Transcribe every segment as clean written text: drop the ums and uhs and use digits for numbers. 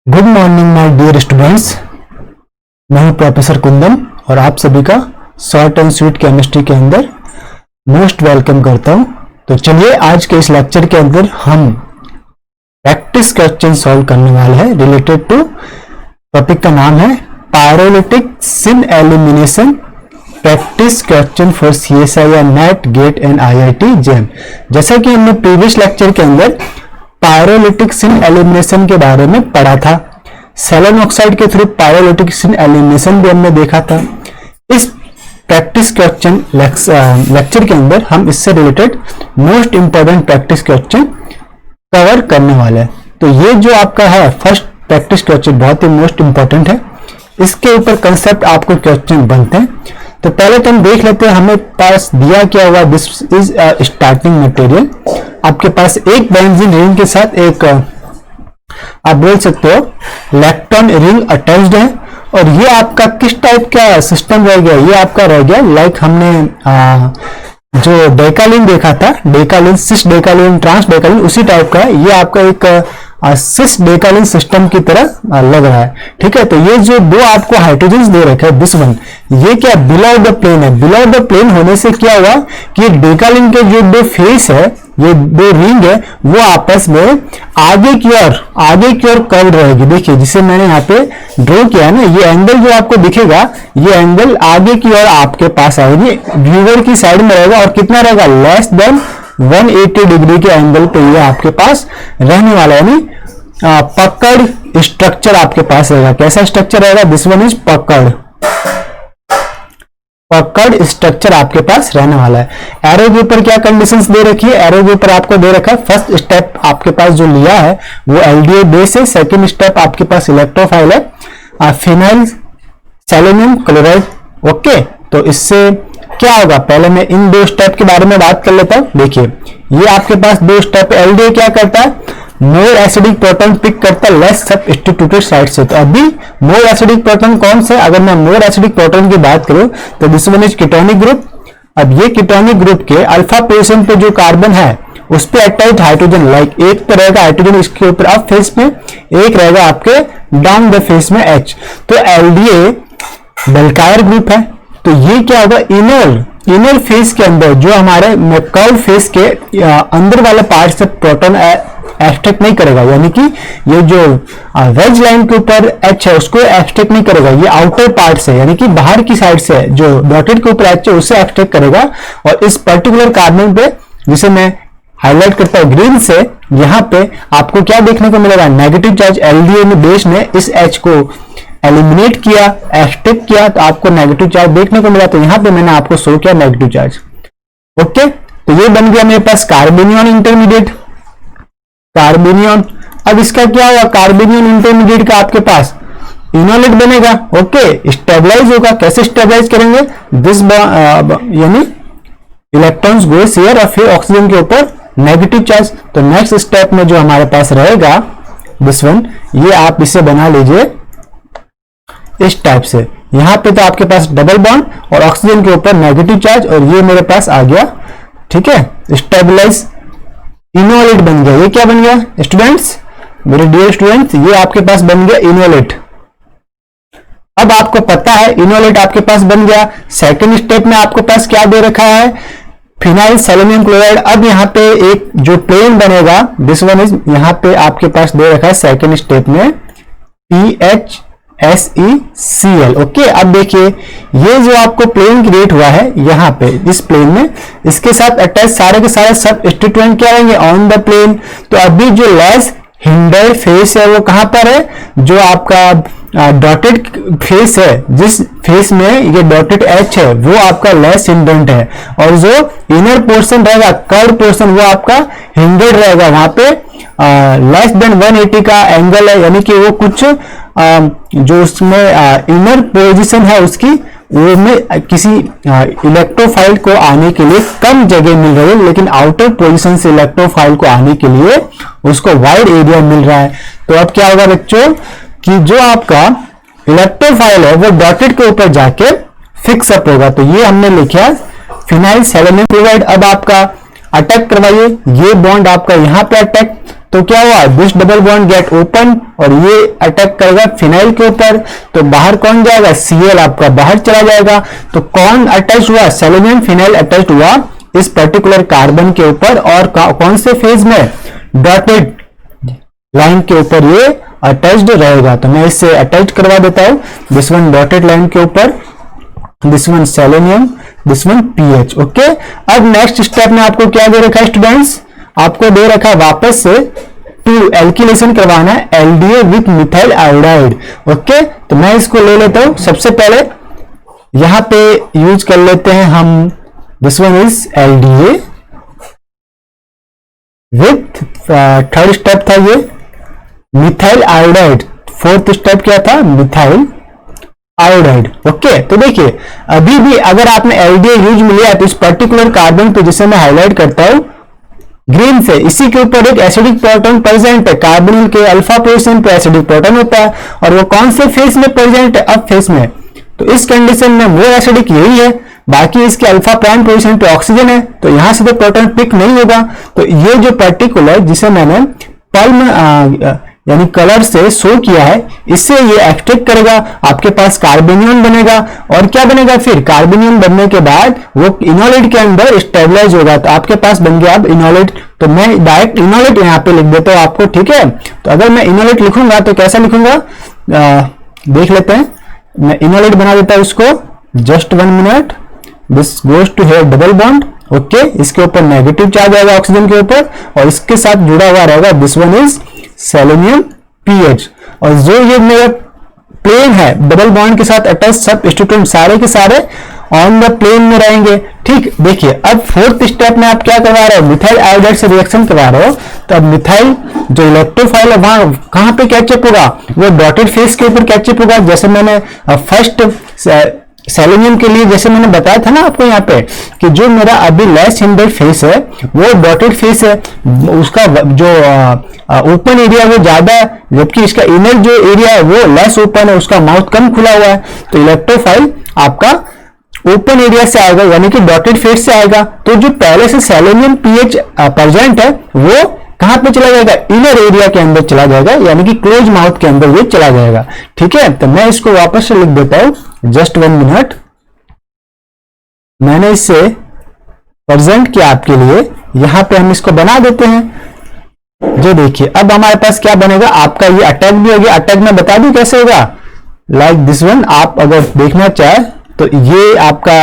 Good morning my dear students. मैं हूं professor Kundan और आप सभी का शॉर्ट एंड स्वीट केमिस्ट्री के अंदर मोस्ट वेलकम करता हूं। तो चलिए आज के इस लेक्चर के अंदर हम प्रैक्टिस क्वेश्चन सॉल्व करने वाले हैं रिलेटेड टू टॉपिक का नाम है pyrolytic syn elimination practice question for CSIR NET GATE and IIT JAM. जैसा कि हमने प्रीवियस लेक्चर के अंदर पायरोलिटिक सिन एलिमिनेशन के बारे में पढ़ा था, सेलेन ऑक्साइड के थ्रू पायरोलिटिक सिन एलिमिनेशन भी हमने देखा था। इस प्रैक्टिस क्वेश्चन लेक्चर के अंदर हम इससे related most important practice question cover करने वाले हैं। तो ये जो आपका है फर्स्ट प्रैक्टिस क्वेश्चन बहुत ही मोस्ट इंपॉर्टेंट है, इसके ऊपर कंसेप्ट आपको क्वेश्चन बनते हैं। तो पहले तो हम देख लेते हैं हमें पास दिया क्या हुआ। This is starting material. आपके पास एक बेंजीन रिंग के साथ एक आप बोल सकते हो इलेक्ट्रॉन रिंग अटैच्ड है, और ये आपका किस टाइप का सिस्टम रह गया, ये आपका रह गया लाइक हमने जो डेकालिन देखा था, डेकालिन सिस डेकालिन ट्रांस डेकालिन उसी टाइप का है। ये आपका एक सिस डेकालिन सिस्टम की तरह लग रहा है। ठीक है, तो ये जो दो आपको हाइड्रोजन दे रखे हैं दिस वन, ये क्या बिलो द प्लेन है। बिलो द प्लेन होने से क्या हुआ कि डेकालिन के जो दो फेस है, ये दो रिंग है, वो आपस में आगे की ओर कर्व रहेगी। देखिए जिसे मैंने यहाँ पे ड्रॉ किया है ना, ये एंगल जो आपको दिखेगा, ये एंगल आगे की ओर आपके पास आएगी, व्यूअर की साइड में रहेगा, और कितना रहेगा लेस देन 180 डिग्री के एंगल पे ये आपके पास रहने वाला है। यानी पकड़ स्ट्रक्चर आपके पास रहेगा। कैसा स्ट्रक्चर रहेगा? दिस वन इज पकड़ स्ट्रक्चर आपके पास रहने वाला है। एरो के ऊपर क्या कंडीशंस दे रखी है? एरो के ऊपर आपको दे रखा है फर्स्ट स्टेप आपके पास जो लिया है वो LDA बेस है, सेकंड स्टेप आपके पास इलेक्ट्रोफाइल है फिनाइल सेलेनियम क्लोराइड। ओके, तो इससे क्या होगा, पहले मैं इन दो स्टेप के बारे में बात कर लेता हूं। देखिए ये आपके पास दो स्टेप, LDA क्या करता है, मोर एसिडिक प्रोटॉन पिक करता है लेस सब्स्टिट्यूटेड साइड से। तो अभी मोर एसिडिक प्रोटॉन कौन से, अगर मैं मोर एसिडिक प्रोटॉन की बात करूं तो this one is ketonic group. अब ये कीटोनिक ग्रुप के अल्फा पोजीशन पे जो कार्बन है उस पे अटैच्ड हाइड्रोजन, लाइक एक तो रहेगा हाइड्रोजन इसके ऊपर अप फेस में, एक रहेगा आपके डाउन द फेस में H। तो LDA बेल्कायर ग्रुप है। तो ये क्या होगा, इनर फेस के अंदर जो हमारे कर्व फेस के अंदर वाले पार्ट से प्रोटॉन एक्सट्रैक्ट नहीं करेगा, यानी कि ये जो वेज लाइन के ऊपर H है उसको एक्सट्रैक्ट नहीं करेगा, ये आउटर पार्ट से यानी कि बाहर की साइड से जो डॉटेड के ऊपर H है उससे एक्सट्रैक्ट करेगा। और इस पर्टिकुलर कार्बन पे जिसे मैं हाईलाइट करता हूं ग्रीन से, यहाँ पे आपको क्या देखने को मिलेगा, नेगेटिव चार्ज। LDA में बेस ने इस H को एलिमिनेट किया, एक्सट्रैक्ट किया, तो आपको नेगेटिव चार्ज देखने को मिला। तो यहाँ पे मैंने आपको शो किया नेगेटिव चार्ज। ओके, तो ये बन गया मेरे पास कार्बेनियन इंटरमीडिएट, कार्बेनियन। अब इसका क्या हुआ, कार्बेनियन इंटरमीडिएट का आपके पास इनोलेट बनेगा। ओके, स्टेबलाइज होगा। कैसे स्टेबलाइज करेंगे, दिस यानी इलेक्ट्रॉन्स गोस हियर और फिर ऑक्सीजन के ऊपर नेगेटिव चार्ज। तो नेक्स्ट स्टेप में जो हमारे पास रहेगा दिस वन, ये आप इसे बना लीजिए इस टाइप से। यहां पे तो आपके पास डबल बॉन्ड और ऑक्सीजन के ऊपर नेगेटिव चार्ज, और ये मेरे पास आ गया। ठीक है, स्टेबलाइज इनोलेट बन गया। ये क्या बन गया स्टूडेंट्स, मेरे डियर स्टूडेंट्स, ये आपके पास बन गया इनोलेट। अब आपको पता है इनोलेट आपके पास बन गया। सेकंड स्टेप में आपके पास क्या दे रखा है, फिनाइल सेलेनियम क्लोराइड। अब यहाँ पे एक जो प्लेन बनेगा दिस वन इज, यहाँ पे आपके पास दे रखा है सेकंड स्टेप में PHSeCl। ओके, अब देखिए ये जो आपको प्लेन क्रिएट हुआ है यहाँ पे इस प्लेन में, इसके साथ अटैच सारे के सारे सब्स्टिट्यूएंट क्या रहेंगे ऑन द प्लेन। तो अभी जो लेस हिंडर्ड फेस है वो कहां पर है, जो आपका डॉटेड फेस है, जिस फेस में ये डॉटेड H है वो आपका लेस हिंडर्ड है, और जो इनर पोर्शन रहेगा कर्व पोर्शन वो आपका हिंडर्ड रहेगा। वहां पे लेस देन 180 का एंगल है, यानी कि वो कुछ जो उसमें इनर पोजीशन है उसकी वो में किसी इलेक्ट्रोफाइल को आने के लिए कम जगह मिल रही है, लेकिन आउटर पोजीशन से इलेक्ट्रोफाइल को आने के लिए उसको वाइड एरिया मिल रहा है। तो अब क्या होगा बच्चों कि जो आपका इलेक्ट्रोफाइल है वो डॉटेड के ऊपर जाके फिक्स अप होगा। तो ये हमने लिखा फिनाइल सेलेनियम क्लोराइड। अब आपका अटैक करवाइए, ये बॉन्ड आपका यहाँ पे अटैक, तो तो क्या हुआ, this double bond get open और ये अटैक करेगा फिनाइल के ऊपर, तो बाहर कौन जाएगा, Cl आपका बाहर चला जाएगा। तो कौन अटैच हुआ, सेलेनियम फिनाइल अटैच हुआ इस पर्टिकुलर कार्बन के ऊपर, और कौन से फेज में, डॉटेड लाइन के ऊपर ये अटैच्ड रहेगा। तो मैं इससे अटैच करवा देता हूं, दिस वन डॉटेड लाइन के ऊपर, this one selenium, this one pH. Okay, अब नेक्स्ट स्टेप में आपको क्या दे रखा है स्टूडेंट्स, आपको दे रखा है वापस से टू एल्किलेशन करवाना है LDA with methyl iodide. Okay, तो मैं इसको ले लेता हूं। सबसे पहले यहां पे यूज कर लेते हैं हम, this one is LDA with, third step था ये मिथाइल आयोडाइड, फोर्थ स्टेप क्या था, मिथाइल आयोडाइड। ओके, तो देखिए अभी भी अगर आपने एलडीए यूज मिला है तो इस पर्टिकुलर कार्बन पे जिसे मैं हाईलाइट करता हूं ग्रीन से, इसी के ऊपर एक एसिडिक प्रोटॉन प्रेजेंट है, कार्बोनिल के अल्फा पोजीशन पे एसिडिक प्रोटॉन होता है, और वो कौन से फेस में प्रेजेंट है, अब फेस में। तो इस कंडीशन में मोर एसिडिक यही है, बाकी इसके अल्फा प्राइम पोजीशन पे ऑक्सीजन है, तो यहां से तो प्रोटॉन पिक नहीं होगा। तो ये जो पर्टिकुलर जिसे मैंने पल्म यानी कलर से शो किया है, इससे ये एक्सट्रैक्ट करेगा, आपके पास कार्बोनियन बनेगा, और क्या बनेगा फिर, कार्बोनियन बनने के बाद वो इनोलेट के अंदर स्टेबलाइज होगा, तो आपके पास बन गया अब इनोलेट। तो मैं डायरेक्ट इनोलेट यहाँ पे लिख देता हूँ आपको, ठीक है। तो अगर मैं इनोलेट लिखूंगा तो कैसा लिखूंगा, देख लेते हैं, मैं इनोलेट बना देता हूँ इसको, just 1 minute, this goes to here double bond. Okay, इसके ऊपर नेगेटिव चार्ज आएगा ऑक्सीजन के ऊपर, और इसके साथ जुड़ा हुआ रहेगा this one is selenium pH. और जो ये मेरा प्लेन है डबल बॉन्ड के साथ अटैच, सब स्टूडेंट सारे के सारे ऑन द प्लेन में रहेंगे। ठीक, देखिए अब फोर्थ स्टेप में आप क्या करवा रहे हो, मिथाइल आयोडाइड से रिएक्शन करवा रहे हो, तो अब मिथाइल जो इलेक्ट्रोफाइल है वहां कहां पे कैचअप होगा, वो डॉटेड फेस के ऊपर कैचअप होगा। जैसे मैंने फर्स्ट सेलेनियम के लिए जैसे मैंने बताया था ना आपको यहाँ पे कि जो मेरा अभी लेस हिंडर्ड फेस है वो डॉटेड फेस है, उसका जो ओपन एरिया वो ज्यादा है, जबकि इसका इनर जो एरिया है वो लेस ओपन है, उसका माउथ कम खुला हुआ है। तो इलेक्ट्रोफाइल आपका ओपन एरिया से आएगा, यानी कि डॉटेड फेस से आएगा। तो जो पहले से सेलेनियम पीएच प्रेजेंट है वो कहां पे चला जाएगा, इनर एरिया के अंदर चला जाएगा, यानी कि क्लोज माउथ के अंदर ये चला जाएगा। ठीक है, तो मैं इसको वापस से लिख देता हूं, जस्ट 1 मिनट, मैंने इसे प्रेजेंट किया आपके लिए, यहां पे हम इसको बना देते हैं। जो देखिए अब हमारे पास क्या बनेगा, आपका ये अटैक भी हो गया। अटैक में बता दूं कैसे होगा, लाइक दिस वन, आप अगर देखना चाहे तो ये आपका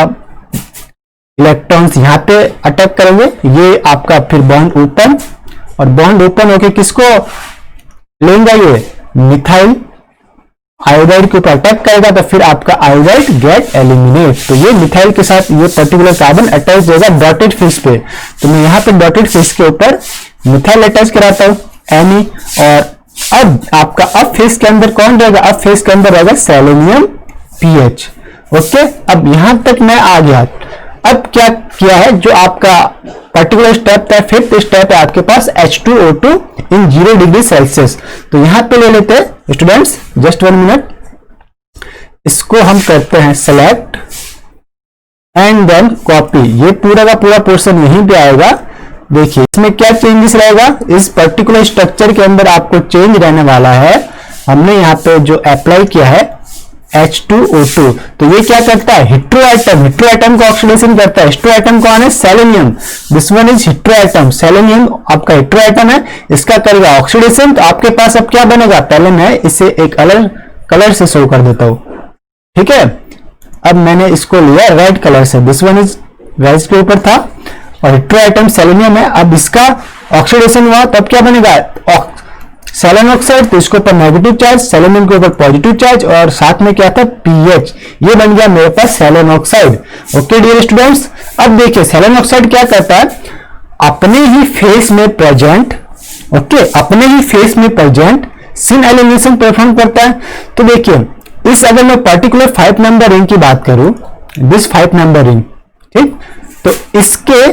इलेक्ट्रॉन्स यहां पे अटैक करेंगे, ये आपका फिर बॉन्ड ओपन, और बॉन्ड ओपन होके किसको लेंगे, ये मिथाइल आयोडाइड के ऊपर अटैक करेगा, तो फिर आपका आयोडाइड गेट एलिमिनेट। तो ये मिथाइल के साथ ये पर्टिकुलर कार्बन अटैच होगा डॉटेड फेस पे। तो मैं यहाँ पे डॉटेड फेस के ऊपर मिथाइल अटैच कराता हूँ एनी, और अब आपका अब फेस के अंदर कौन रहेगा, अब फेस के अंदर रहेगा सेलेनियम पीएच। ओके, अब यहां तक मैं आ गया। अब क्या किया है, जो आपका पर्टिकुलर स्टेप था, फिफ्थ स्टेप है आपके पास H2O2 इन 0 डिग्री सेल्सियस। तो यहां पे ले लेते हैं स्टूडेंट्स, जस्ट 1 मिनट, इसको हम करते हैं सेलेक्ट एंड देन कॉपी। ये पूरा का पूरा पोर्शन यहीं पे आएगा। देखिए इसमें क्या चेंजेस रहेगा, इस पर्टिकुलर स्ट्रक्चर के अंदर आपको चेंज रहने वाला है। हमने यहाँ पे जो अप्लाई किया है H2O2, तो ये क्या करता है, हेटेरो एटम को ऑक्सीडेशन करता है। हेटेरो एटम कौन है, selenium, this one is hetero atom, selenium आपका हेटेरो एटम है, इसका करेगा ऑक्सीडेशन। तो आपके पास अब क्या बनेगा, पहले मैं इसे एक अलग कलर से शो कर देता हूं। ठीक है, अब मैंने इसको लिया रेड कलर से, दिस वन इज रेड के ऊपर था, और हेटेरो एटम सेलेनियम है। अब इसका ऑक्सीडेशन हुआ, तब क्या बनेगा, सेलेन ऑक्साइड, तो इसके ऊपर नेगेटिव चार्ज, सेलेनियम के ऊपर पॉजिटिव चार्ज, और साथ में क्या था, पीएच। ये बन गया मेरे पास सेलेन ऑक्साइड। ओके डियर स्टूडेंट्स, अब देखिए सेलेन ऑक्साइड क्या करता है, अपने ही फेस में प्रेजेंट, ओके, अपने ही फेस में प्रेजेंट सिन एलिमिनेशन परफॉर्म करता है। तो देखिए इस अगर मैं पर्टिकुलर 5 नंबर रिंग की बात करूं, दिस 5 नंबर रिंग, ठीक, तो इसके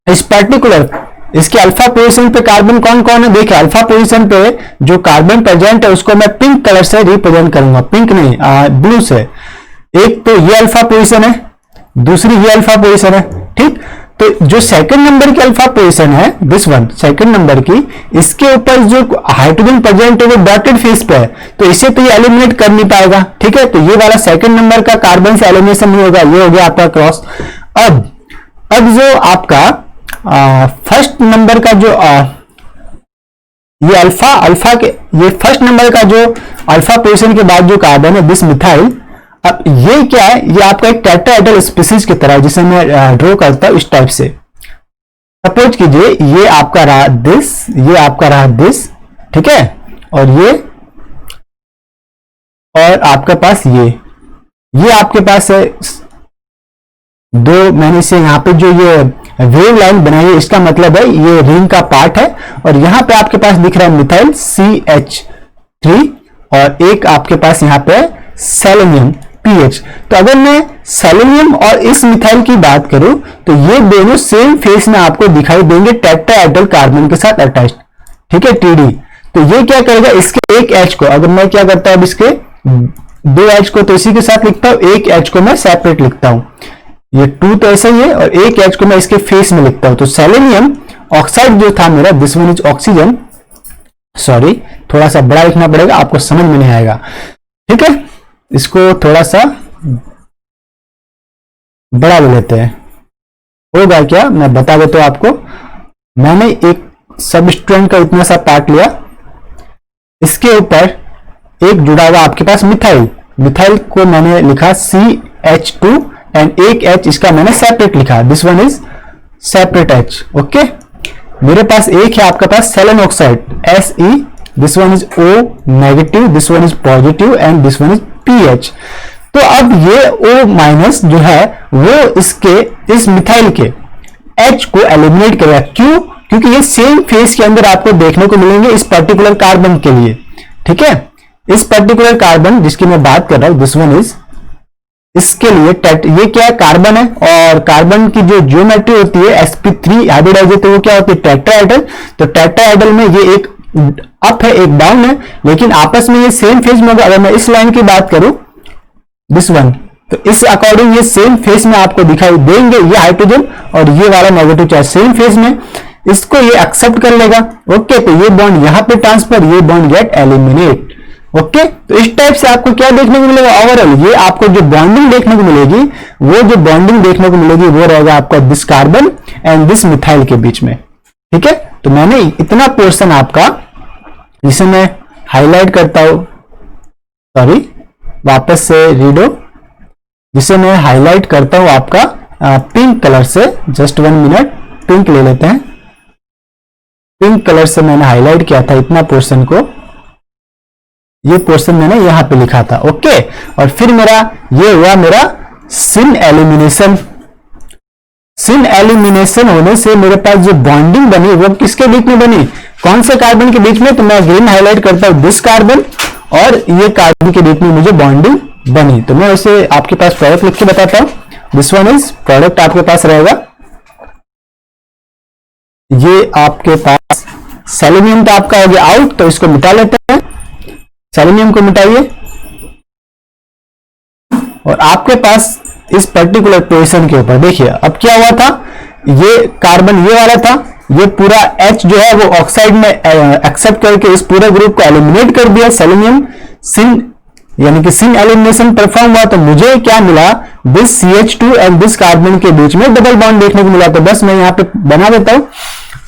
इस पर्टिकुलर इसके अल्फा पोजीशन पे कार्बन कौन कौन है, देखिए अल्फा पोजीशन पे जो कार्बन प्रेजेंट है उसको मैं पिंक कलर से रिप्रेजेंट करूंगा, पिंक नहीं ब्लू से। एक तो ये अल्फा पोजीशन है, दूसरी ये अल्फा पोजीशन है। ठीक, तो जो सेकंड नंबर की अल्फा पोजीशन है, दिस वन सेकंड नंबर की, इसके ऊपर जो हाइड्रोजन प्रेजेंट है वो डॉटेड फेस पे है, तो इसे तो ये एलिमिनेट कर नहीं पाएगा। ठीक है, तो ये वाला सेकंड नंबर का कार्बन से एलिमिनेशन नहीं होगा, ये हो गया आपका क्रॉस। अब जो आपका फर्स्ट नंबर का जो ये अल्फा के, ये फर्स्ट नंबर का जो अल्फा पोजीशन के बाद जो कार्बन है दिस मिथाइल, अब ये क्या है, ये आपका एक टेट्राहेड्रल स्पीसीज की तरह है, जिसे मैं ड्रॉ करता हूं इस टाइप से। सपोज कीजिए ये आपका रहा दिस, ये आपका रहा दिस, ठीक है, और आपके पास ये आपके पास है दो, मैंने इसे यहां पे जो ये वेव लाइन बनाई है, इसका मतलब है ये रिंग का पार्ट है, और यहां पे आपके पास दिख रहा है मिथाइल CH3, और एक आपके पास यहां पे सेलेनियम PH। तो अगर मैं सेलेनियम और इस मिथाइल की बात करूं तो ये दोनों सेम फेस में आपको दिखाई देंगे टेट्राहेड्रल कार्बन के साथ अटैच्ड, ठीक है, TD। तो ये क्या करेगा, इसके एक H को, अगर मैं क्या करता हूं, अब इसके दो H को तो इसी के साथ लिखता हूं, एक H को मैं सेपरेट लिखता हूं, ये 2 तो ऐसा ही है, और एक H को मैं इसके फेस में लिखता हूं। तो सेलेनियम ऑक्साइड जो था मेरा, this one is oxygen, sorry थोड़ा सा बड़ा लिखना पड़ेगा, आपको समझ में नहीं आएगा, ठीक है, इसको थोड़ा सा बड़ा ले लेते हैं, होगा क्या, मैं बता देता हूं आपको। मैंने एक सब स्टूडेंट का इतना सा पार्ट लिया, इसके ऊपर एक जुड़ा हुआ आपके पास मिथाइल को मैंने लिखा CH2 एंड एक H इसका मैंने सेपरेट लिखा, this one is separate H, okay. मेरे पास एक है आपका पास selenoxide Se, this one is O negative, this one is positive and this one is PH। तो अब ये O माइनस जो है वो इस मिथाइल के H को एलिमिनेट करेगा, क्यों, क्योंकि ये सेम फेस के अंदर आपको देखने को मिलेंगे इस पर्टिकुलर कार्बन के लिए, ठीक है। इस पर्टिकुलर कार्बन जिसकी मैं बात कर रहा हूं, दिस वन इज, इसके लिए ये क्या है, कार्बन है, और कार्बन की जो ज्योमेट्री होती है sp3 हाइब्रिडाइजेशन, तो वो क्या होती है, टेट्राहेड्रल। तो टेट्राहेड्रल में ये एक अप है एक डाउन है, लेकिन आपस में ये सेम फेज में होगा। अगर मैं इस लाइन की बात करूं, दिस वन, तो इस अकॉर्डिंग ये सेम फेज में आपको दिखाई देंगे, ये हाइड्रोजन और ये वाला नेगेटिव चार्ज सेम फेज में, इसको ये एक्सेप्ट कर लेगा, ओके। तो ये बॉन्ड यहां पे ट्रांसफर, ये बॉन्ड गेट एलिमिनेट, ओके। तो इस टाइप से आपको क्या देखने को मिलेगा, ओवरऑल ये आपको जो बॉन्डिंग देखने को मिलेगी, वो जो बॉन्डिंग देखने को मिलेगी वो रहेगा आपका this carbon and this methyl के बीच में, ठीक है। तो मैंने इतना पोर्शन आपका, जिसे मैं हाईलाइट करता हूं, सॉरी वापस से रीडो, जिसे मैं हाईलाइट करता हूं आपका पिंक कलर से, जस्ट 1 मिनट, पिंक ले लेते हैं, पिंक कलर से मैंने हाईलाइट किया था इतना पोर्शन को, ये पोर्शन मैंने यहां पे लिखा था, ओके। और फिर मेरा ये हुआ मेरा सिन एलिमिनेशन। सिन एलिमिनेशन होने से मेरे पास जो बॉन्डिंग बनी वो किसके बीच में बनी, कौन से कार्बन के बीच में, तो मैं ग्रीन हाईलाइट करता हूं दिस कार्बन और ये कार्बन के बीच में मुझे बॉन्डिंग बनी। तो मैं उसे आपके पास प्रोडक्ट लिख के बताता हूं, दिस वन इज प्रोडक्ट आपके पास रहेगा, ये आपके पास सेलेनियम तो आपका हो गया आउट, तो इसको मिटा लेते हैं, सेलेनियम को मिटाइए, और आपके पास इस पर्टिकुलर पोजीशन के ऊपर देखिए अब क्या हुआ था, ये कार्बन ये वाला था, ये पूरा H जो है वो ऑक्साइड में एक्सेप्ट करके इस पूरे ग्रुप को एलिमिनेट कर दिया, सेलेनियम सिन, यानी कि सिन एलिमिनेशन परफॉर्म हुआ। तो मुझे क्या मिला, this CH2 and this carbon के बीच में डबल बॉन्ड देखने को मिला। तो बस मैं यहां पे बना देता हूं,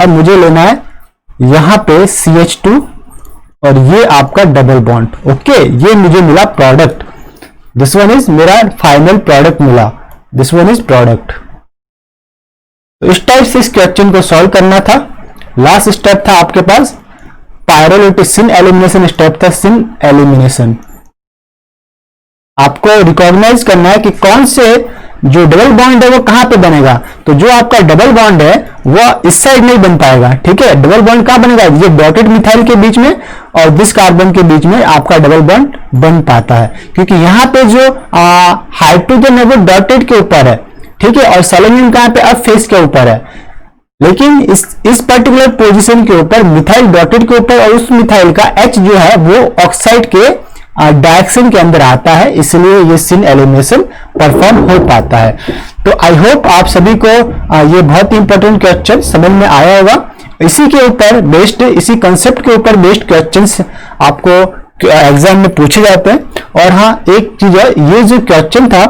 अब मुझे लेना है यहां पे CH2 और ये आपका डबल बॉन्ड, ओके। ये मुझे मिला प्रोडक्ट, दिस वन इज मेरा फाइनल प्रोडक्ट मिला, दिस वन इज प्रोडक्ट। तो इस टाइप से इस क्वेश्चन को सॉल्व करना था। लास्ट स्टेप था आपके पास पायरोलिटिक सिन एलिमिनेशन स्टेप था, सिन एलिमिनेशन। आपको रिकॉग्नाइज करना है कि कौन से जो डबल बॉन्ड है वो कहां पे बनेगा। तो जो आपका डबल बॉन्ड है वो इस साइड नहीं बन पाएगा, ठीक है। डबल बॉन्ड कहां बनेगा, ये डॉटेड मिथाइल के बीच में और दिस कार्बन के बीच में आपका डबल बॉन्ड बन पाता है, क्योंकि यहां पे जो हाइड्रोजन है वो डॉटेड के ऊपर है, ठीक है, और सेलेनियम कहां पे, अब फेस के ऊपर है। लेकिन इस पर्टिकुलर पोजीशन के ऊपर मिथाइल डॉटेड के ऊपर, और उस मिथाइल का H जो है वो ऑक्साइड के डायरेक्शन के अंदर आता है, इसलिए ये सीन एलिमिनेशन परफॉर्म हो पाता है। तो आई होप आप सभी को ये बहुत ही इंपॉर्टेंट क्वेश्चन समझ में आया होगा। इसी के ऊपर बेस्ड, इसी कंसेप्ट के ऊपर बेस्ड क्वेश्चंस आपको एग्जाम में पूछे जाते हैं। और हाँ, एक चीज है, ये जो क्वेश्चन था,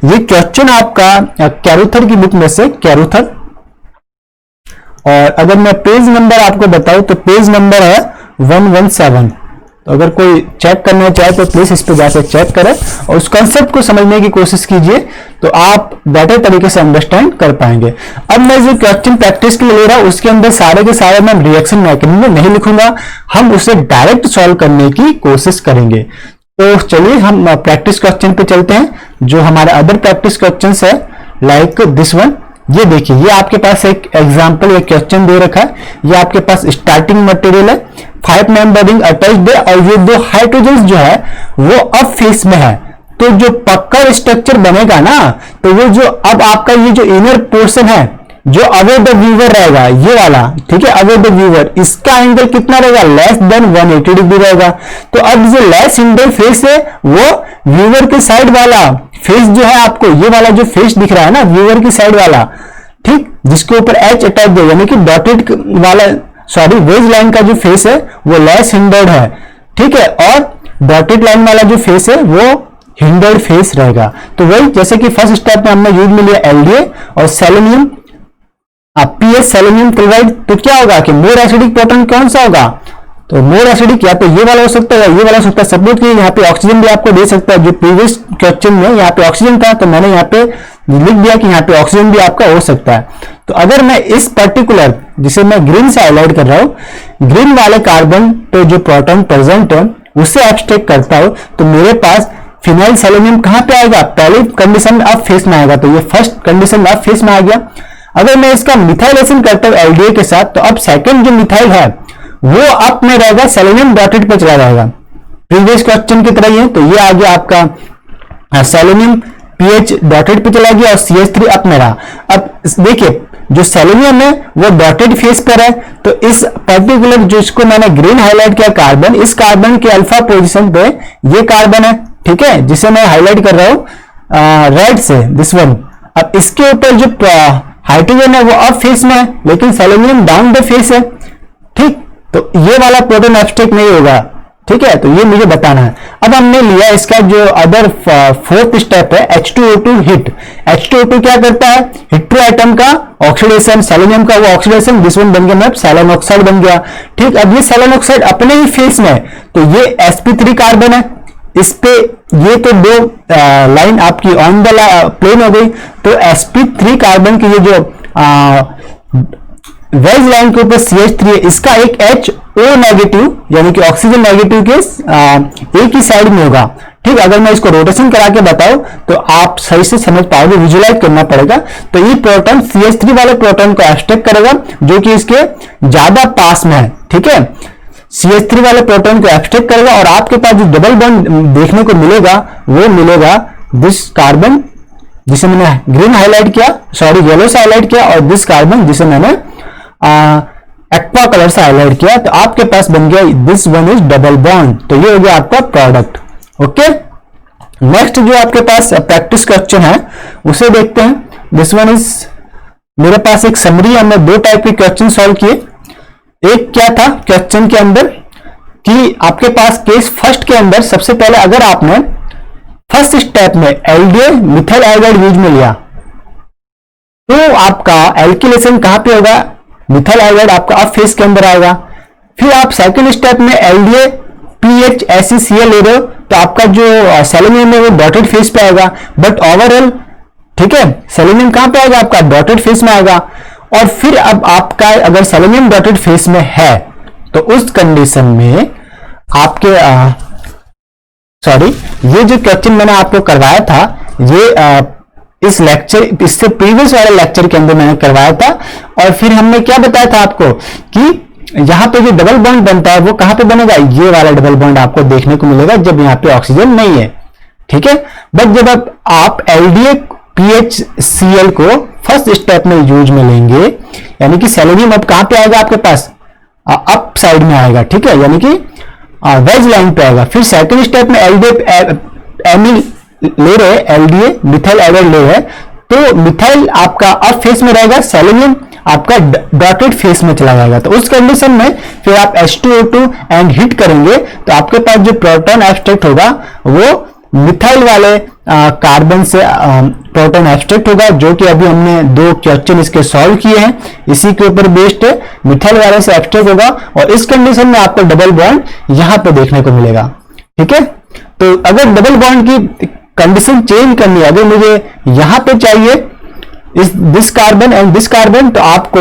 ये क्वेश्चन आपका कैरुथर की बुक में से, कैरुथर, और अगर मैं पेज नंबर आपको बताऊं तो पेज नंबर है 117। तो अगर कोई चेक करना चाहे तो प्लीज इस पे जाकर चेक करें और उस कॉन्सेप्ट को समझने की कोशिश कीजिए, तो आप बेटर तरीके से अंडरस्टैंड कर पाएंगे। अब मैं जो क्वेश्चन प्रैक्टिस के लिए ले रहा हूं उसके अंदर सारे के सारे मैं रिएक्शन मैकेनिज्म नहीं लिखूंगा, हम उसे डायरेक्ट सॉल्व करने की कोशिश करेंगे। तो चलिए हम प्रैक्टिस क्वेश्चन पे चलते हैं। जो हमारे अदर प्रैक्टिस क्वेश्चन है लाइक दिस वन, ये देखिए, ये आपके पास एक एग्जांपल, एक क्वेश्चन दे रखा है। ये आपके पास स्टार्टिंग मटेरियल है, 5 मेंबर रिंग अटैच्ड है और ये 2 हाइड्रोजन जो है वो अब फेस में है। तो जो पक्का स्ट्रक्चर बनेगा ना, तो वो जो अब आपका ये जो इनर पोर्शन है जो अवे द व्यूवर रहेगा, ये वाला, ठीक है, अवे द व्यूवर, इसका एंगल कितना रहेगा, लेस देन 180 डिग्री रहेगा। तो अब जो लेस एंगल फेस है वो व्यूवर के साइड वाला फेस जो है, आपको ये वाला जो फेस दिख रहा है ना व्यूवर की साइड वाला, ठीक, जिसके ऊपर एच अटैच है, यानी कि डॉटेड वाला, सॉरी, वेज लाइन का जो फेस है वो लेस हिंडर्ड है, ठीक है, और डॉटेड लाइन वाला जो फेस है वो हिंडर्ड फेस रहेगा। तो वही जैसे कि फर्स्ट स्टेप में हमने यूज में लिया एलडीए और सेलेनियम, पीएच सेलेनियम क्लोराइड, तो क्या होगा कि मोर एसिडिक प्रोटॉन कौन सा होगा, तो मोर एसिडिक या तो ये वाला हो सकता है या ये वाला हो सकता है। सपोर्ट के यहाँ पे ऑक्सीजन भी आपको दे सकता है। जो प्रीवियस क्वेश्चन में यहाँ पे ऑक्सीजन था तो मैंने यहाँ पे लिख दिया कि यहाँ पे ऑक्सीजन भी आपका हो सकता है। तो अगर मैं इस पर्टिकुलर, जिसे मैं ग्रीन से हाईलाइट कर रहा हूँ, ग्रीन वाले कार्बन पे जो प्रोटॉन प्रेजेंट है उससे एब्स्ट्रैक्ट करता हूं, तो मेरे पास फिनाइल सेलेनियम कहां पे आएगा, पहली कंडीशन अप फेस में आएगा। तो ये फर्स्ट कंडीशन अप फेस में आ गया। अगर मैं इसका मिथाइलेशन करता हूं एलडीए के साथ, तो अब सेकंड जो मिथाइल है वो अप में रहेगा, सेलेनियम डॉटेड पे चला जाएगा, प्रीवियस क्वेश्चन की तरह ही है। तो ये आ गया आपका सेलेनियम पीएच डॉटेड पे चला गया और CH3 अप में रहा। अब देखिए जो सेलेनियम है वो डॉटेड फेस पर है, तो इस पर्टिकुलर जो इसको मैंने ग्रीन हाईलाइट किया कार्बन, इस कार्बन के अल्फा पोजीशन पे ये कार्बन है, ठीक है, जिसे मैं हाईलाइट कर रहा हूं रेड से, दिस वन। अब इसके ऊपर जो हाइड्रोजन है वो अप फेस में है, लेकिन सेलेनियम डाउन द फेस है, ठीक। तो ये वाला प्रोटॉन एब्स्ट्रैक्ट नहीं होगा, ठीक है, तो ये मुझे बताना है। अब हमने लिया इसका जो अदर फोर्थ स्टेप है H2O2 हिट। H2O2 क्या करता है, हेटेरो एटम का ऑक्सीडेशन, सेलेनियम का वो ऑक्सीडेशन, दिस वन बन गया मैं सेलेन ऑक्साइड बन गया, ठीक। अब ये सेलेन ऑक्साइड अपने ही फेस में है, तो ये sp3 कार्बन है, इस पे ये तो दो लाइन आपकी ऑन द प्लेन हो गई। तो sp3 कार्बन की ये जो वेज लाइन के ऊपर CH3 है, इसका एक HO नेगेटिव यानी कि ऑक्सीजन नेगेटिव के एक ही साइड में होगा, ठीक। अगर मैं इसको रोटेशन करा के बताऊं तो आप सही से समझ पाओगे, विजुलाइज करना पड़ेगा। तो ये प्रोटॉन CH3 वाले प्रोटॉन को एब्स्ट्रैक्ट करेगा जो कि इसके ज्यादा पास में है, ठीक है, CH3 वाले प्रोटॉन को एब्स्ट्रैक्ट करेगा और आपके पास जो डबल बॉन्ड देखने को मिलेगा वो मिलेगा दिस कार्बन जिसे मैंने ग्रीन हाईलाइट किया, सॉरी येलो से हाईलाइट किया, और दिस कार्बन जिसे मैंने एक्वा कलर से हाईलाइट किया। तो आपके पास बन गया this one is double bond. तो ये हो गया आपका प्रोडक्ट। ओके, नेक्स्ट जो आपके पास प्रैक्टिस क्वेश्चन है उसे देखते हैं। दिस वन इज, मेरे पास एक समरी, हमने दो टाइप के क्वेश्चन सॉल्व किए। एक क्या था क्वेश्चन के अंदर कि आपके पास केस फर्स्ट के अंदर सबसे पहले अगर आपने फर्स्ट स्टेप में एल्डिए मिथाइल आयोडाइड यूज में लिया तो आपका एल्किलेशन कहां पे होगा, मिथाइल आयोडाइड आपका अब फेस के अंदर आएगा। फिर आप सेकंड स्टेप में एलडीए पीएच एससीसीएल ले रहे हो तो आपका जो सेलेनियम है वो डॉटेड फेस पे आएगा, बट ओवरऑल, ठीक है, सेलेनियम कहां पे आएगा, आपका डॉटेड फेस में आएगा। और फिर अब आपका अगर सेलेनियम डॉटेड फेस में है तो उस कंडीशन में आपके सॉरी, ये जो क्वेश्चन मैंने आपको करवाया था ये इस लेक्चर, इससे प्रीवियस वाले लेक्चर के अंदर मैंने करवाया था। और फिर हमने क्या बताया था आपको कि यहां पे जो डबल बॉन्ड बनता है वो कहां पे बनेगा, ये वाला डबल बॉन्ड आपको देखने को मिलेगा जब यहां पे ऑक्सीजन नहीं है, ठीक है। बट जब आप एलडीए पीएचसीएल को फर्स्ट स्टेप में यूज में लेंगे, यानी कि सेलेनियम अब कहां पे आएगा आपके पास, अप साइड में आएगा, ठीक है, यानी कि वेज लाइन पे आएगा। फिर सेकंड स्टेप में एल्डिहाइड ले रहे, एलडीए मिथाइल एलाइड ले रहे, तो मिथाइल आपका अप फेस में रहेगा, सेलेनियम आपका डॉटेड फेस में चला जाएगा। तो उस कंडीशन में फिर आप H2O2 एंड हिट करेंगे तो आपके पास जो प्रोटॉन एब्स्ट्रैक्ट होगा वो मिथाइल वाले कार्बन से प्रोटॉन एब्स्ट्रैक्ट होगा, जो कि अभी हमने 2 क्वेश्चन इसके सॉल्व किए हैं, इसी के ऊपर बेस्ड मिथाइल वाले से एब्स्ट्रैक्ट होगा और इस कंडीशन में आपको डबल बॉन्ड यहां पे देखने को मिलेगा। ठीक है, तो अगर डबल बॉन्ड की कंडीशन चेंज करनी है, अगर मुझे यहां पे चाहिए this carbon and this carbon, तो आपको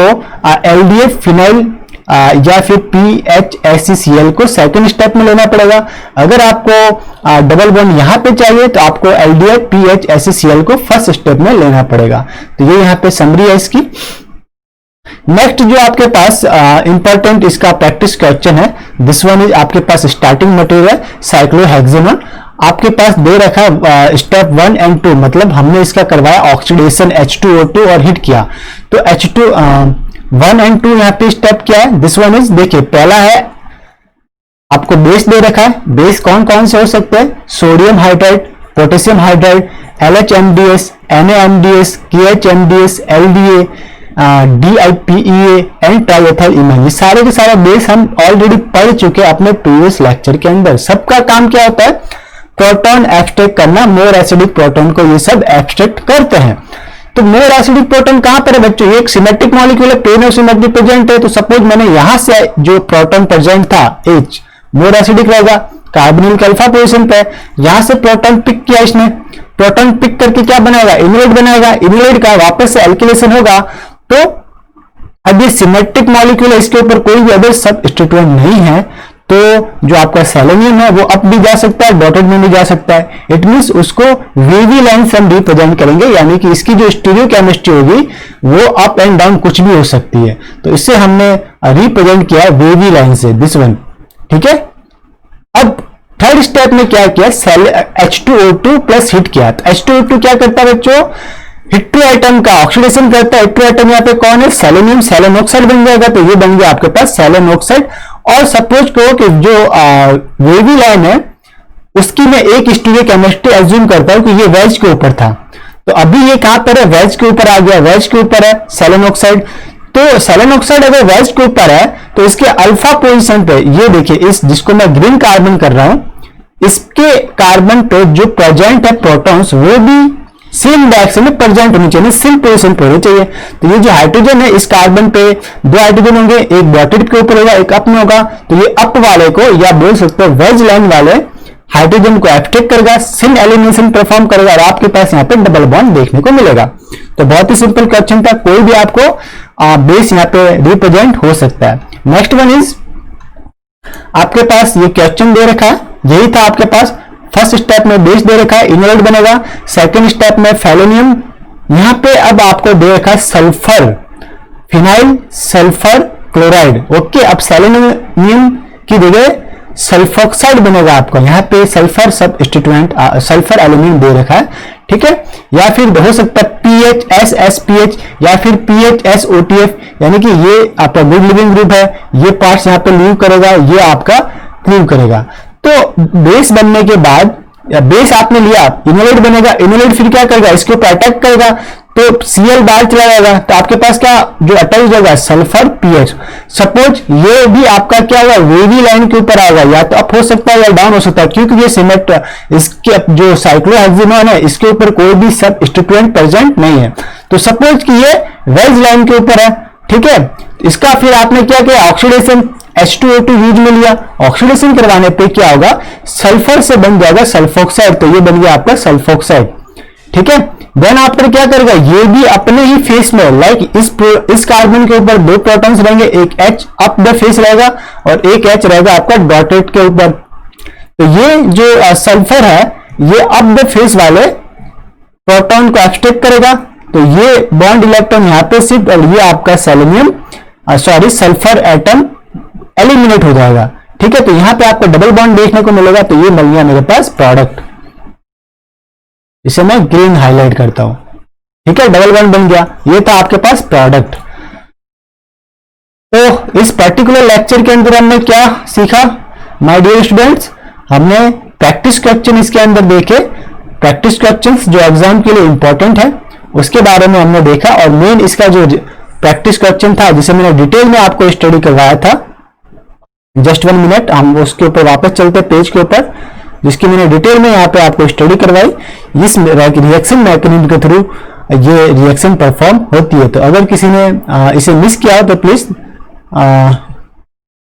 एलडीएफ फिनाइल या फिर PHACCl को सेकंड स्टेप में लेना पड़ेगा। अगर आपको डबल बॉन्ड यहां पे चाहिए तो आपको एलडीएफ PHACCl को फर्स्ट स्टेप में लेना पड़ेगा। तो ये यहां पे समरी है इसकी। नेक्स्ट जो आपके पास इंपॉर्टेंट इसका प्रैक्टिस क्वेश्चन है, दिस वन इज आपके पास स्टार्टिंग मटेरियल साइक्लोहेक्सेनॉन आपके पास दे रखा स्टेप 1 एंड 2, मतलब हमने इसका करवाया ऑक्सीडेशन H2O2 और हिट किया। तो H2 1 एंड 2 यहाँ पे स्टेप क्या है, दिस वन इज, देखिए पहला है आपको बेस दे रखा है। बेस कौन कौन से हो सकते हैं, sodium hydride, potassium hydride, LHMDS, NaMDS, KHMDS, LDA, DIPEA and triethyl amine. ये सारे के सारे बेस हम ऑलरेडी पढ़ चुके हैं अपने प्रीवियस लेक्चर के अंदर। सबका काम क्या होता है, प्रोटॉन एब्स्ट्रैक्ट करना, मोर एसिडिक प्रोटॉन को ये सब एब्स्ट्रैक्ट करते हैं। तो मोर एसिडिक प्रोटॉन कहां पर है बच्चों, ये एक सिमेट्रिक मॉलिक्यूल है, पेन और सिमेट्रिक प्रेजेंट है। तो सपोज मैंने यहां से जो प्रोटॉन प्रेजेंट था H, मोर एसिडिक रहेगा, कार्बोनिल के अल्फा पोजीशन पे, यहां से प्रोटॉन पिक किया इसने, प्रोटॉन पिक करके क्या बनाएगा, इनलेट बनाएगा, इनलेट का वापस से एल्किलेशन होगा। तो अब ये सिमेट्रिक मॉलिक्यूल है, इसके ऊपर कोई भी अदर सब्स्टिट्यूएंट नहीं है, तो जो आपका सेलेनियम है वो अप भी जा सकता है, डॉटेड में भी जा सकता है। इट मींस उसको वीवी लाइन से हम रिप्रेजेंट करेंगे, यानी कि इसकी जो स्टीरियोकेमिस्ट्री होगी वो अप एंड डाउन कुछ भी हो सकती है। तो इससे हमने रिप्रेजेंट किया वीवी लाइन से, दिस वन। ठीक है, अब थर्ड स्टेप में क्या किया, H2O2 प्लस हिट किया। तो H2O2 क्या करता है बच्चों, हिट्रो आइटम का ऑक्सीडेशन करता है। हिट्रो आइटम यहाँ पे कौन है, सेलेनियम, सेलेनोक्साइड बन जाएगा। तो ये बन गया आपके पास सेलेनोक्साइड। और सपोज करो कि जो वेवी लाइन है उसकी मैं एक स्टीरियोकेमिस्ट्री एज्यूम करता हूं कि ये वेज के ऊपर था, तो अभी ये कहां पर है, वेज के ऊपर आ गया, वेज के ऊपर है सेलेनोक्साइड। तो सेलेनोक्साइड अगर वेज के ऊपर है तो इसके अल्फा पोजीशन पे, ये देखिए इस जिसको मैं ग्रीन कार्बन कर रहा हूं, इसके कार्बन पे जो प्रेजेंट है प्रोटॉन्स वो भी सेम डायरेक्शन में प्रेजेंट होनी चाहिए, सेम पोजीशन पर होनी चाहिए। तो ये जो हाइड्रोजन है इस कार्बन पे 2 हाइड्रोजन होंगे, एक डॉटेड के ऊपर होगा, एक अप में होगा। तो ये अप वाले को या बोल सकते हो वेज लाइन वाले हाइड्रोजन को एब्स्ट्रैक्ट करेगा, सिन एलिमिनेशन परफॉर्म करेगा और आपके पास यहाँ पे डबल बॉन्ड देखने को मिलेगा। तो बहुत ही सिंपल क्वेश्चन था, कोई भी आपको बेस यहाँ पे रिप्रेजेंट हो सकता है। नेक्स्ट वन इज आपके पास ये क्वेश्चन दे रखा है, यही था आपके पास। फर्स्ट स्टेप में बेस दे रखा है, इनलेट बनेगा। सेकंड स्टेप में फेलोनियम, यहां पे अब आपको दे रखा है sulphur, phenyl sulphur chloride. Okay, अब सेलेनियम की जगह सल्फोक्साइड बनेगा आपको, यहाँ पे सल्फर सब्स्टिट्यूएंट सल्फर एल्यूमिनियम दे रखा है। ठीक है, या फिर हो सकता है PHSSPH या फिर PHSOTF, यानी कि ये आपका गुड लिविंग ग्रुप है, ये पार्ट्स यहाँ पे लीव करेगा, ये आपका लीव करेगा। तो बेस बनने के बाद बेस आपने लिया, इनोलेट बनेगा, इनोलेट फिर क्या करेगा, इसके ऊपर अटैक करेगा तो Cl बाहर चला जाएगा। तो आपके पास क्या जो अटैच होगा सल्फर PH। सपोज ये भी आपका क्या होगा, वेवी लाइन के ऊपर आएगा, या तो अप हो सकता है या डाउन हो सकता है, क्योंकि ये सिमेट इसके जो साइक्लोहेक्सेनॉन है इसके ऊपर कोई भी सब्स्टिट्यूएंट प्रेजेंट नहीं है। तो सपोज कि ये वेज लाइन के ऊपर है, ठीक है, इसका फिर आपने क्या किया, ऑक्सीडेशन H2O2 यूज में लिया, ऑक्सीडेशन करवाने पे क्या होगा, सल्फर से बन जाएगा सल्फोक्साइड। तो ये बन गया आपका सल्फोक्साइड। ठीक है, देन आफ्टर क्या करेगा, ये भी अपने ही फेस में लाइक इस कार्बन के ऊपर 2 प्रोटॉन्स रहेंगे, एक H अप द फेस रहेगा और एक H रहेगा आपका डॉटेड के ऊपर। तो ये जो सल्फर है ये अप द फेस वाले प्रोटॉन को एब्स्ट्रैक्ट करेगा, तो ये बॉन्ड इलेक्ट्रॉन यहां पे शिफ्ट और ये आपका सेलेनियम सल्फर एटम एलिमिनेट हो जाएगा। ठीक है, तो यहां पे आपको डबल बॉन्ड देखने को मिलेगा। तो ये मिल गया मेरे पास प्रोडक्ट, इसे मैं ग्रीन हाईलाइट करता हूं। ठीक है, डबल बॉन्ड बन गया, ये था आपके पास प्रोडक्ट। तो इस पर्टिकुलर लेक्चर के अंदर हमने क्या सीखा, माय डियर स्टूडेंट्स, हमने प्रैक्टिस क्वेश्चन इसके अंदर देखे, प्रैक्टिस क्वेश्चंस जो एग्जाम के लिए इंपॉर्टेंट है उसके बारे में हमने देखा, और मेन इसका जो प्रैक्टिस क्वेश्चन था जिसे मैंने डिटेल में आपको स्टडी करवाया था, जस्ट 1 मिनट, हम उसके ऊपर वापस चलते पेज के ऊपर, जिसकी मैंने डिटेल में यहाँ पे आपको स्टडी करवाई। इस रिएक्शन मैकेनिज्म के थ्रू ये रिएक्शन परफॉर्म होती है। तो अगर किसी ने इसे मिस किया हो तो प्लीज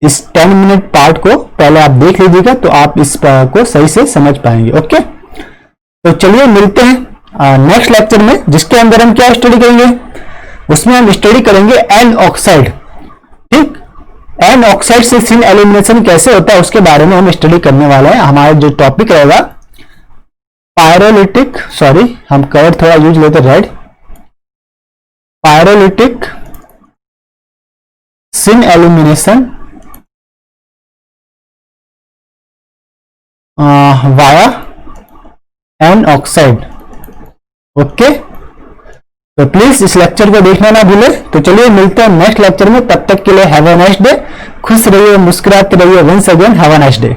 इस 10 मिनट पार्ट को पहले आप देख लीजिएगा, तो आप इस को सही से समझ पाएंगे। ओके, तो चलिए मिलते हैं नेक्स्ट लेक्चर में, जिसके अंदर हम क्या स्टडी करेंगे, उसमें हम स्टडी करेंगे एन ऑक्साइड। ठीक, एन ऑक्साइड से सिन एलिमिनेशन कैसे होता है उसके बारे में हम स्टडी करने वाले हैं। हमारा जो टॉपिक रहेगा पायरोलिटिक, सॉरी हम कलर थोड़ा यूज लेते red, pyrolytic syn elimination via N oxide. Okay, तो प्लीज इस लेक्चर को देखना ना भूले। तो चलिए मिलते हैं नेक्स्ट लेक्चर में, तब तक के लिए हैव अ नाइस डे, खुश रहिए, मुस्कुराते रहिए। Once again have a nice day.